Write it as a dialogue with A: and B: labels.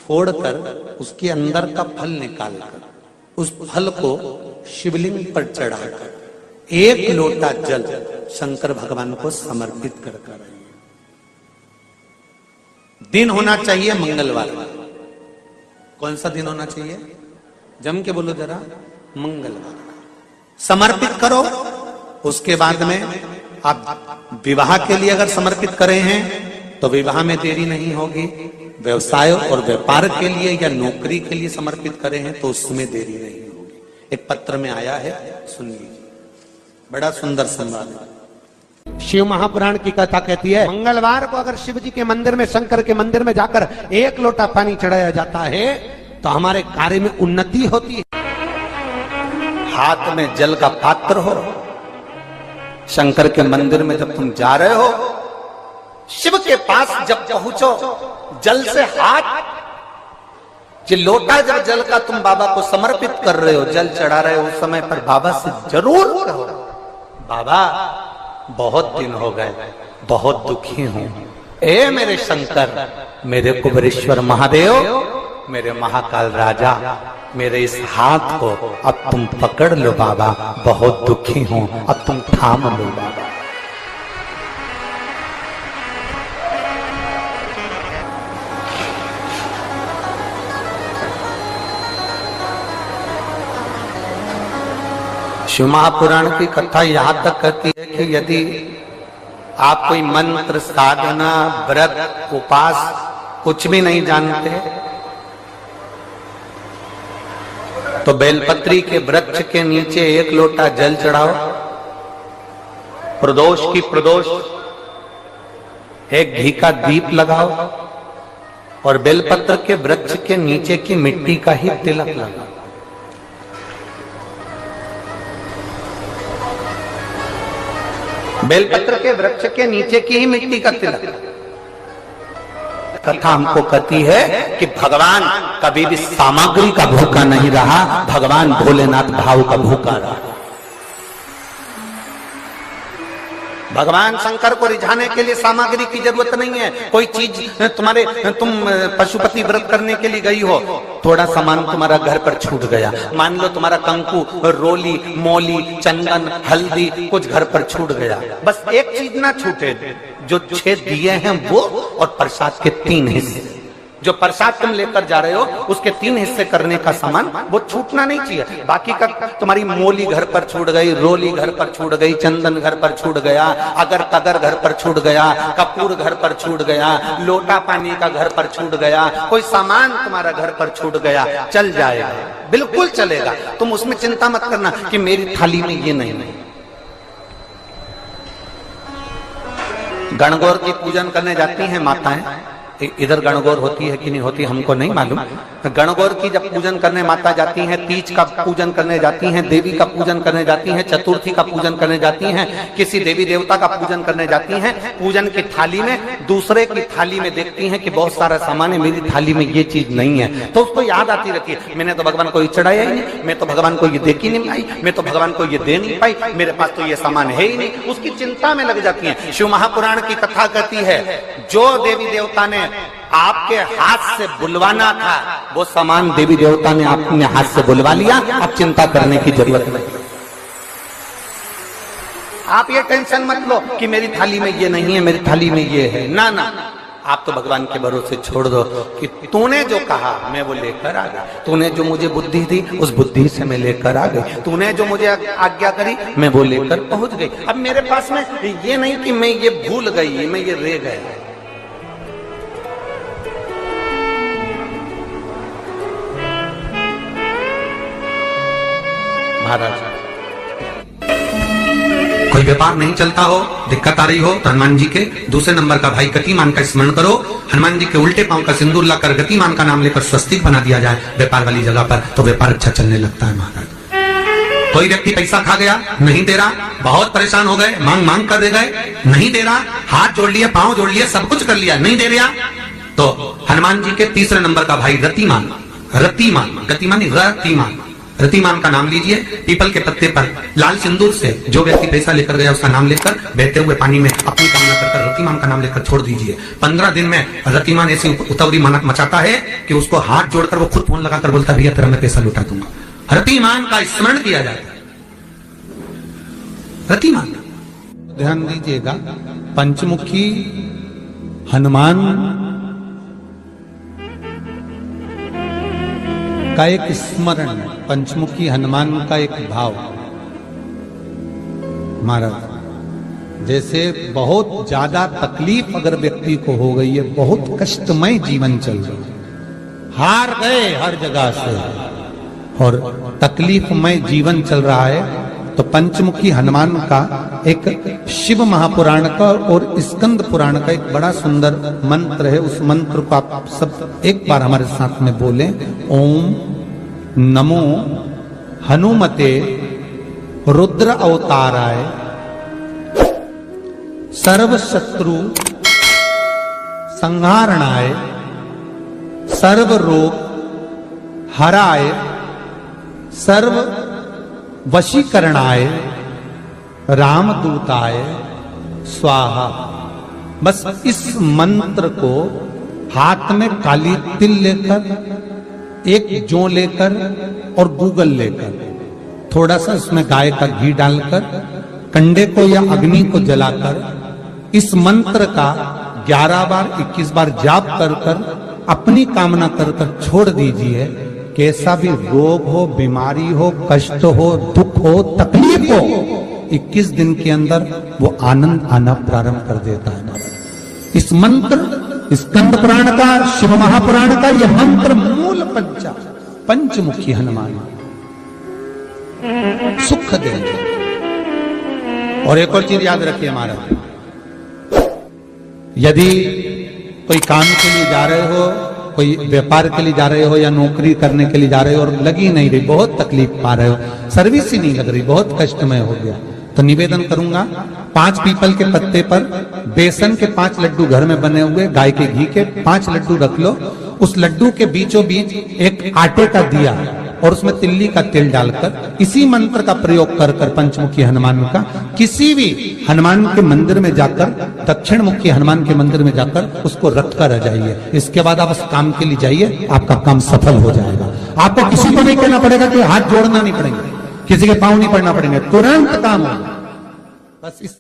A: फोड़कर उसके अंदर का फल निकालकर उस फल को शिवलिंग पर चढ़ाकर 1 लोटा जल शंकर भगवान को समर्पित कर कर। दिन होना चाहिए मंगलवार। कौन सा दिन होना चाहिए? जम के बोलो जरा, मंगलवार। समर्पित करो। उसके बाद में आप विवाह के लिए अगर समर्पित करे हैं तो विवाह में देरी नहीं होगी। व्यवसाय और व्यापार के लिए या नौकरी के लिए समर्पित करे हैं तो उसमें देरी नहीं होगी। एक पत्र में आया है, सुन लीजिए, बड़ा सुंदर संवाद है। शिव महापुराण की कथा कहती है, मंगलवार को अगर शिव जी के मंदिर में, शंकर के मंदिर में जाकर 1 लोटा पानी चढ़ाया जाता है तो हमारे कार्य में उन्नति होती है। हाथ में जल का पात्र हो, शंकर के मंदिर में जब तुम जा रहे हो, शिव के पास जब पहुंचो, जल से हाथ, जो लोटा जब जल का तुम बाबा को समर्पित कर रहे हो, जल चढ़ा रहे हो, उस समय पर बाबा से जरूर कहो, बाबा बहुत दिन हो गए, बहुत दुखी हूं, ए मेरे शंकर, मेरे कुबेरेश्वर महादेव, मेरे महाकाल राजा, मेरे इस हाथ को अब तुम पकड़ लो बाबा, बहुत दुखी हूं, अब तुम थाम लो बाबा। शिव महापुराण की कथा यहां तक कहती है कि यदि आप कोई मंत्र, साधना, व्रत, उपास कुछ भी नहीं जानते तो बेलपत्री के वृक्ष के नीचे 1 लोटा जल चढ़ाओ, प्रदोष की प्रदोष 1 घी का दीप लगाओ और बेलपत्र के वृक्ष के नीचे की मिट्टी का ही तिलक लगाओ। बेलपत्र के वृक्ष के नीचे की ही मिट्टी का तिलक। कथा हमको कहती है कि भगवान कभी भी सामग्री का भूखा नहीं रहा, भगवान भोलेनाथ भाव का भूखा रहा। भगवान शंकर को रिझाने के लिए सामग्री की जरूरत नहीं है। कोई चीज तुम पशुपति व्रत करने के लिए गई हो, थोड़ा सामान तुम्हारा घर पर छूट गया, मान लो तुम्हारा कंकु, रोली, मौली, चंदन, हल्दी कुछ घर पर छूट गया, बस एक चीज ना छूटे, जो 6 दिए हैं वो और प्रसाद के 3 हिस्से। जो प्रसाद तुम लेकर जा रहे हो उसके 3 हिस्से करने का सामान वो छूटना नहीं चाहिए। बाकी का तुम्हारी मोली घर पर छूट गई, रोली घर पर छूट गई, चंदन घर पर छूट गया, अगर कगर घर पर छूट गया, कपूर घर पर छूट गया, लोटा पानी का घर पर छूट गया, कोई सामान तुम्हारा घर पर छूट गया, चल जाएगा, बिल्कुल चलेगा। तुम उसमें चिंता मत करना कि मेरी थाली में ये नहीं। गणगौर की पूजन करने जाती हैं माताएं, इधर गणगौर होती है कि नहीं होती हमको नहीं मालूम। गणगौर की जब पूजन करने माता जाती हैं, तीज का पूजन करने जाती हैं, देवी का पूजन करने जाती हैं, चतुर्थी का पूजन करने जाती हैं, किसी देवी देवता का पूजन करने जाती हैं, पूजन की थाली में दूसरे की थाली में देखती हैं कि बहुत सारा सामान है, मेरी थाली में ये चीज नहीं है, तो उसको याद आती रहती है, मैंने तो भगवान को ये चढ़ाया ही नहीं, मैं तो भगवान को ये दे ही नहीं पाई, मैं तो भगवान को ये दे नहीं पाई, मेरे पास तो ये सामान है ही नहीं, उसकी चिंता में लग जाती है। शिव महापुराण की कथा कहती है, जो देवी देवता ने आपके हाथ से बुलवाना था वो सामान देवी देवता ने अपने हाथ से बुलवा लिया, अब चिंता करने की जरूरत नहीं। आप ये टेंशन मत लो कि मेरी थाली में ये नहीं है, मेरी थाली में ये है, ना ना, आप तो भगवान के भरोसे छोड़ दो कि तूने जो कहा मैं वो लेकर आ गया, तूने जो मुझे बुद्धि दी उस बुद्धि से मैं लेकर आ गई, तूने जो मुझे आज्ञा करी मैं वो लेकर पहुंच गई। अब मेरे पास में ये नहीं कि मैं ये भूल गई, मैं ये रह गया। महाराज कोई व्यापार नहीं चलता हो, दिक्कत आ रही हो तो हनुमान जी के दूसरे नंबर का भाई गतिमान का स्मरण करो, हनुमान जी के उल्टे पांव का सिंदूर लाकर गतिमान का नाम लेकर स्वस्तिक बना दिया जाए व्यापार वाली जगह पर, तो व्यापार अच्छा चलने लगता है। महाराज कोई व्यक्ति पैसा खा गया, नहीं दे रहा, बहुत परेशान हो गए, मांग मांग कर दे गए, नहीं दे रहा, हाथ जोड़ लिया, पांव जोड़ लिया, सब कुछ कर लिया, नहीं दे रहा, तो हनुमान जी के तीसरे नंबर का भाई रतिमान, रतिमान, गतिमान रतिमान,
B: रतिमान का नाम लीजिए, पीपल के पत्ते पर लाल सिंदूर से जो व्यक्ति पैसा लेकर गया उसका नाम लेकर बहते हुए पानी में अपनी कामना कर रतिमान का नाम लेकर छोड़ दीजिए। 15 दिन में रतिमान ऐसी उतावली मचाता है कि उसको हाथ जोड़कर वो खुद फोन लगाकर बोलता है भैया तेरा मैं पैसा लुटा दूंगा। रतिमान का स्मरण किया जाता है। रतिमान,
A: ध्यान दीजिएगा, पंचमुखी हनुमान का एक स्मरण, पंचमुखी हनुमान का एक भाव। महाराज जैसे बहुत ज्यादा तकलीफ अगर व्यक्ति को हो गई है, बहुत कष्टमय जीवन चल रहा है, हार गए हर जगह से और तकलीफमय जीवन चल रहा है, तो पंचमुखी हनुमान का एक शिव महापुराण का और स्कंद पुराण का एक बड़ा सुंदर मंत्र है। उस मंत्र को आप सब एक बार हमारे साथ में बोलें। ओम नमो हनुमते रुद्र अवताराय सर्व शत्रु संहारणाय सर्व रोग हराय सर्व वशीकरणाय रामदूताय स्वाहा। बस इस मंत्र को हाथ में काली तिल लेकर, एक जौ लेकर और गूगल लेकर, थोड़ा सा उसमें गाय का घी डालकर, कंडे को या अग्नि को जलाकर इस मंत्र का 11 बार 21 बार जाप कर कर अपनी कामना कर कर छोड़ दीजिए। कैसा भी रोग हो, बीमारी हो, कष्ट हो, दुख हो, तकलीफ हो, 21 दिन के अंदर वो आनंद आना प्रारंभ कर देता है। इस मंत्र, स्कंद पुराण का, शिव महापुराण का यह मंत्र मूल पंचमुखी हनुमान सुख देंगे। और एक और चीज याद रखिए महाराज, यदि कोई काम के लिए जा रहे हो, कोई व्यापार के लिए जा रहे हो या नौकरी करने के लिए जा रहे हो और लगी नहीं रही, बहुत तकलीफ पा रहे हो, सर्विस ही नहीं लग रही, बहुत कष्टमय हो गया, तो निवेदन करूंगा 5 पीपल के पत्ते पर बेसन के 5 लड्डू घर में बने हुए, गाय के घी के 5 लड्डू रख लो। उस लड्डू के बीचों बीच एक आटे का दिया और उसमें तिल्ली का तेल डालकर इसी मंत्र का प्रयोग कर कर पंचमुखी हनुमान का किसी भी हनुमान के मंदिर में जाकर, दक्षिण मुखी हनुमान के मंदिर में जाकर उसको रख कर आ जाइए। इसके बाद आप उस काम के लिए जाइए, आपका काम सफल हो जाएगा। आपको किसी को नहीं कहना पड़ेगा कि हाथ जोड़ना नहीं पड़ेंगे, किसी के पांव नहीं पड़ना पड़ेंगे, तुरंत काम होगा। बस इस